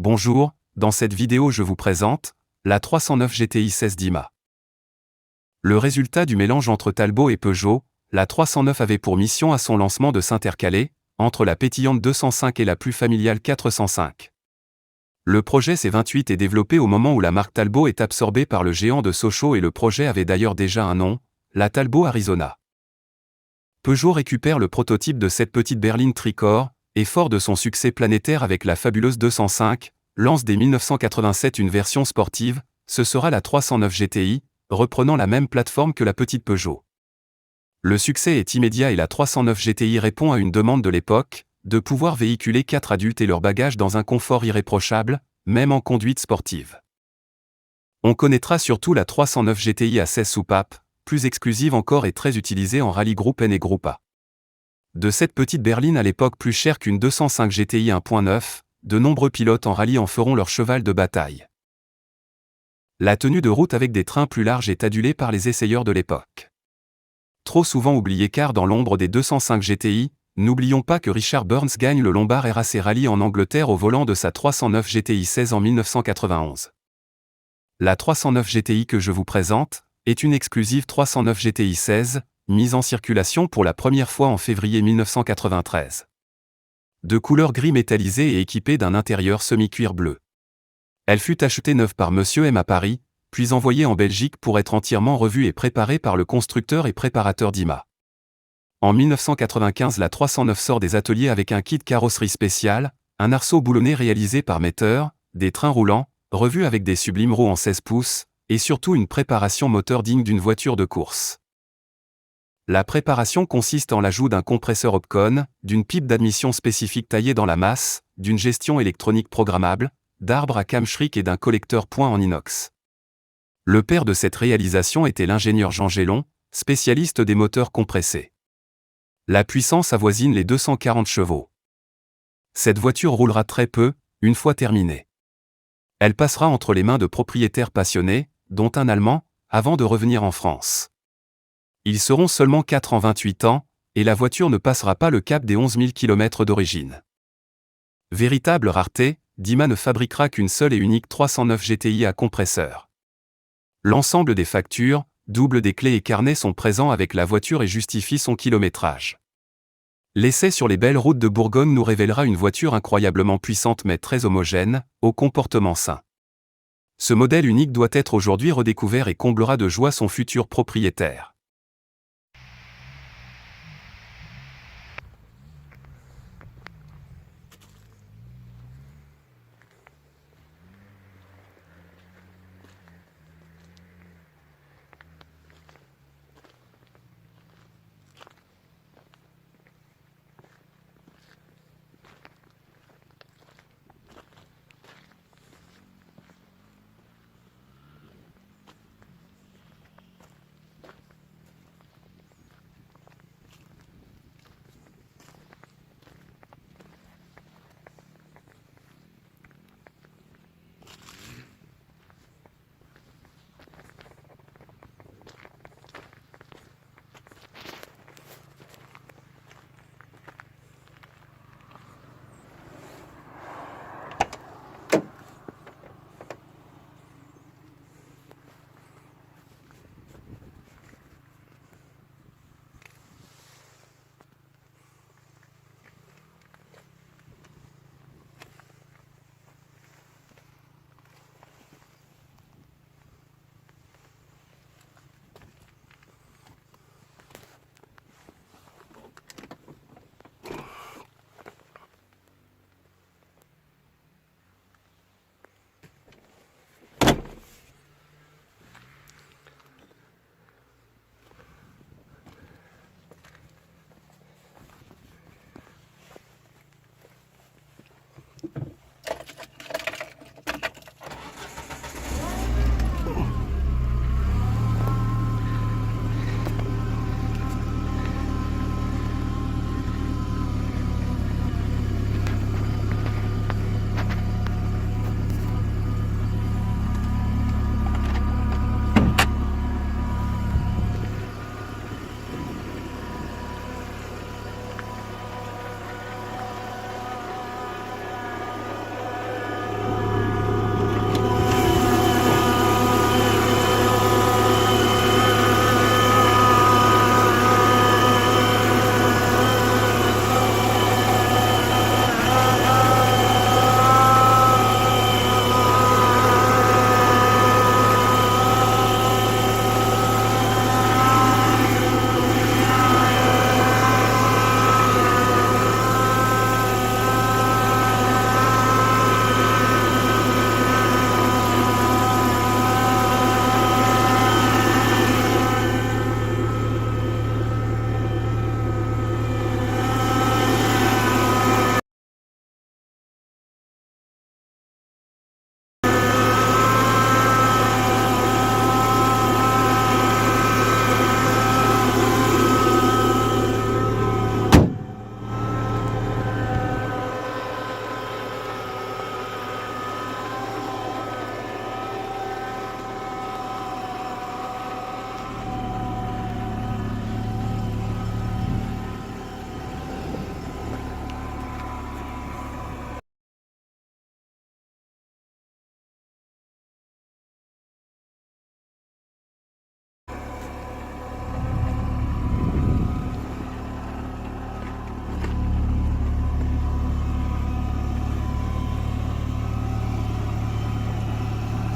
Bonjour, dans cette vidéo je vous présente la 309 GTI 16 Dima. Le résultat du mélange entre Talbot et Peugeot, la 309 avait pour mission à son lancement de s'intercaler entre la pétillante 205 et la plus familiale 405. Le projet C28 est développé au moment où la marque Talbot est absorbée par le géant de Sochaux et le projet avait d'ailleurs déjà un nom, la Talbot Arizona. Peugeot récupère le prototype de cette petite berline tricorps, et fort de son succès planétaire avec la fabuleuse 205, lance dès 1987 une version sportive, ce sera la 309 GTI, reprenant la même plateforme que la petite Peugeot. Le succès est immédiat et la 309 GTI répond à une demande de l'époque, de pouvoir véhiculer 4 adultes et leurs bagages dans un confort irréprochable, même en conduite sportive. On connaîtra surtout la 309 GTI à 16 soupapes, plus exclusive encore et très utilisée en rallye Groupe N et Groupe A. De cette petite berline à l'époque plus chère qu'une 205 GTI 1.9, de nombreux pilotes en rallye en feront leur cheval de bataille. La tenue de route avec des trains plus larges est adulée par les essayeurs de l'époque. Trop souvent oublié car dans l'ombre des 205 GTI, n'oublions pas que Richard Burns gagne le Lombard RAC Rally en Angleterre au volant de sa 309 GTI 16 en 1991. La 309 GTI que je vous présente est une exclusive 309 GTI 16, mise en circulation pour la première fois en février 1993. De couleur gris métallisé et équipée d'un intérieur semi-cuir bleu. Elle fut achetée neuve par Monsieur M à Paris, puis envoyée en Belgique pour être entièrement revue et préparée par le constructeur et préparateur Dima. En 1995, la 309 sort des ateliers avec un kit carrosserie spécial, un arceau boulonné réalisé par Metteur, des trains roulants, revus avec des sublimes roues en 16 pouces, et surtout une préparation moteur digne d'une voiture de course. La préparation consiste en l'ajout d'un compresseur Opcon, d'une pipe d'admission spécifique taillée dans la masse, d'une gestion électronique programmable, d'arbres à camshrick et d'un collecteur point en inox. Le père de cette réalisation était l'ingénieur Jean Gélon, spécialiste des moteurs compressés. La puissance avoisine les 240 chevaux. Cette voiture roulera très peu, une fois terminée. Elle passera entre les mains de propriétaires passionnés, dont un Allemand, avant de revenir en France. Ils seront seulement 4 en 28 ans, et la voiture ne passera pas le cap des 11 000 km d'origine. Véritable rareté, Dima ne fabriquera qu'une seule et unique 309 GTI à compresseur. L'ensemble des factures, double des clés et carnets sont présents avec la voiture et justifient son kilométrage. L'essai sur les belles routes de Bourgogne nous révélera une voiture incroyablement puissante mais très homogène, au comportement sain. Ce modèle unique doit être aujourd'hui redécouvert et comblera de joie son futur propriétaire.